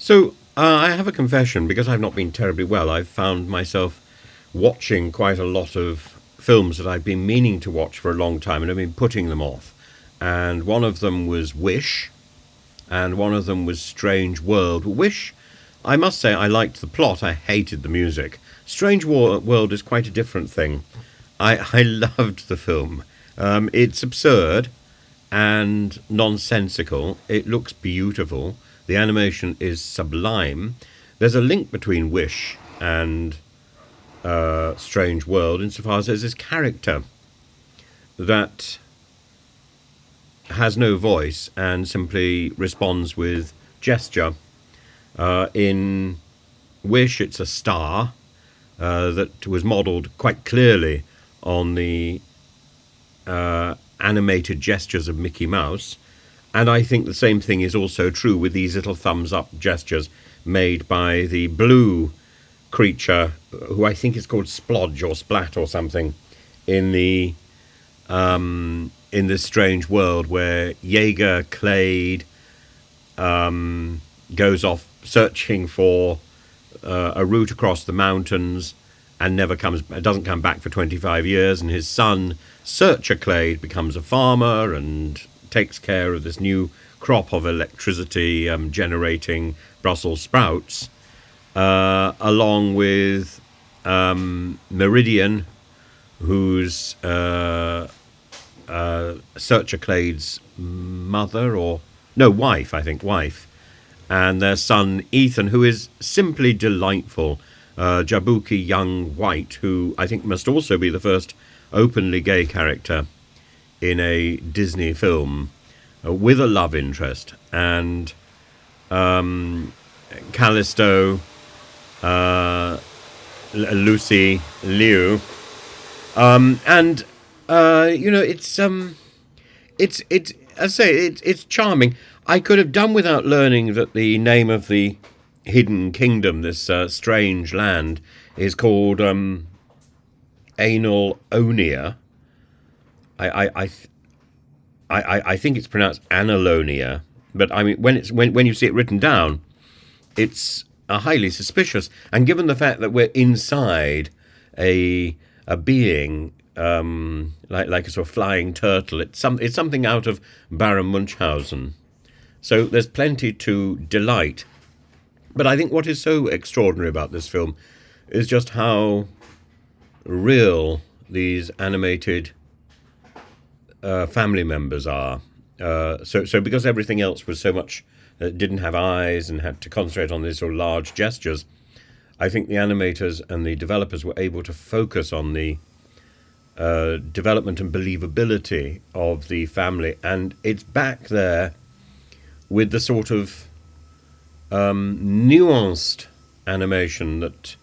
So I have a confession because I've not been terribly well. I've found myself watching quite a lot of films that I've been meaning to watch for a long time and I've been putting them off. And one of them was Wish, and one of them was Strange World. Wish, I must say, I liked the plot. I hated the music. World is quite a different thing. I loved the film. It's absurd and nonsensical. It looks beautiful. The animation is sublime. There's a link between Wish and Strange World insofar as there's this character that has no voice and simply responds with gesture. In Wish, it's a star that was modelled quite clearly on the animated gestures of Mickey Mouse. And I think the same thing is also true with these little thumbs up gestures made by the blue creature, who I think is called Splodge or Splat or something, in this Strange World, where Jaeger Clade goes off searching for a route across the mountains and doesn't come back for 25 years, and his son Searcher Clade becomes a farmer and takes care of this new crop of electricity generating Brussels sprouts, along with Meridian, who's Searcher Clade's wife, and their son Ethan, who is simply delightful. Jabuki Young White, who I think must also be the first openly gay character in a Disney film, with a love interest, and Callisto, Lucy Liu, and it's as I say, it's charming. I could have done without learning that the name of the hidden kingdom, this strange land, is called Anal Onia. I think it's pronounced Analonia, but I mean when you see it written down, it's highly suspicious. And given the fact that we're inside a being like a sort of flying turtle, it's something out of Baron Munchausen. So there's plenty to delight. But I think what is so extraordinary about this film is just how real these animated family members are. So because everything else was so much didn't have eyes and had to concentrate on these sort of large gestures, I think the animators and the developers were able to focus on the development and believability of the family, and it's back there with the sort of nuanced animation that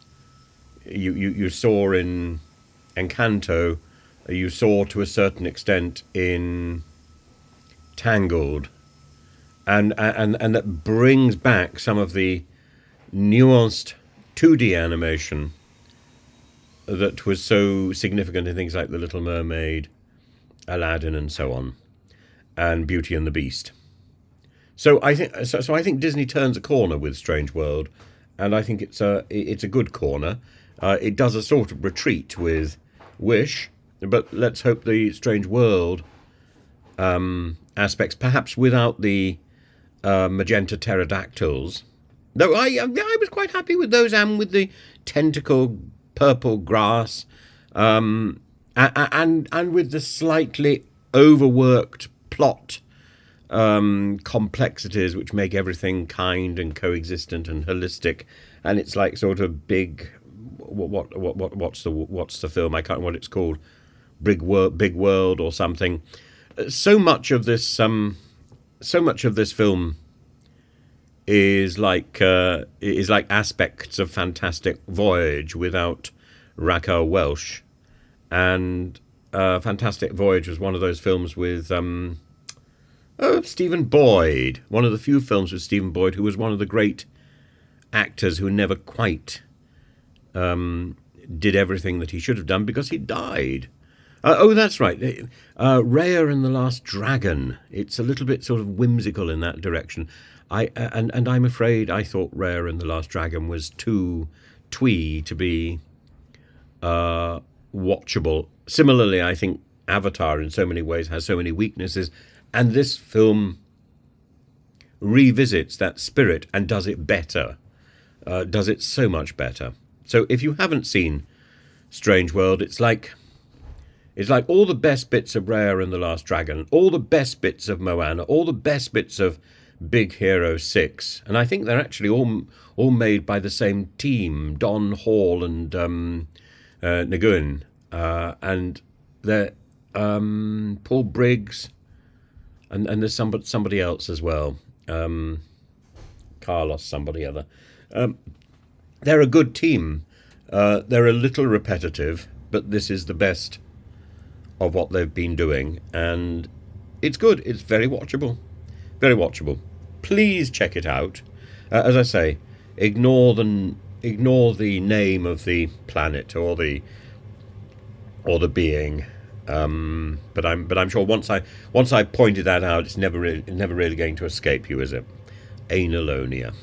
you saw in Encanto, you saw to a certain extent in Tangled, and that brings back some of the nuanced 2D animation that was so significant in things like The Little Mermaid, Aladdin, and so on, and Beauty and the Beast. So I think Disney turns a corner with Strange World, and I think it's a good corner. It does a sort of retreat with Wish, but let's hope the Strange World aspects, perhaps without the magenta pterodactyls. Though I was quite happy with those, and with the tentacle purple grass, and with the slightly overworked plot complexities which make everything kind and coexistent and holistic. And it's like sort of big. What's the film? I can't remember what it's called. Big World or something. So much of this film is like aspects of Fantastic Voyage without Raquel Welch, and Fantastic Voyage was one of those films with Stephen Boyd, one of the few films with Stephen Boyd, who was one of the great actors who never quite did everything that he should have done because he died. That's right. Raya and the Last Dragon. It's a little bit sort of whimsical in that direction. And I'm afraid I thought Raya and the Last Dragon was too twee to be watchable. Similarly, I think Avatar, in so many ways, has so many weaknesses, and this film revisits that spirit and does it better. Does it so much better. So if you haven't seen Strange World, it's like all the best bits of Raya and the Last Dragon, all the best bits of Moana, all the best bits of Big Hero 6. And I think they're actually all made by the same team, Don Hall and Nguyen. And they're Paul Briggs, and there's somebody else as well. Carlos, somebody other. They're a good team. They're a little repetitive, but this is the best of what they've been doing, and it's good. It's very watchable, very watchable. Please check it out. As I say, ignore the name of the planet or the being. But I'm sure once I pointed that out, it's never really going to escape you, is it? Analonia.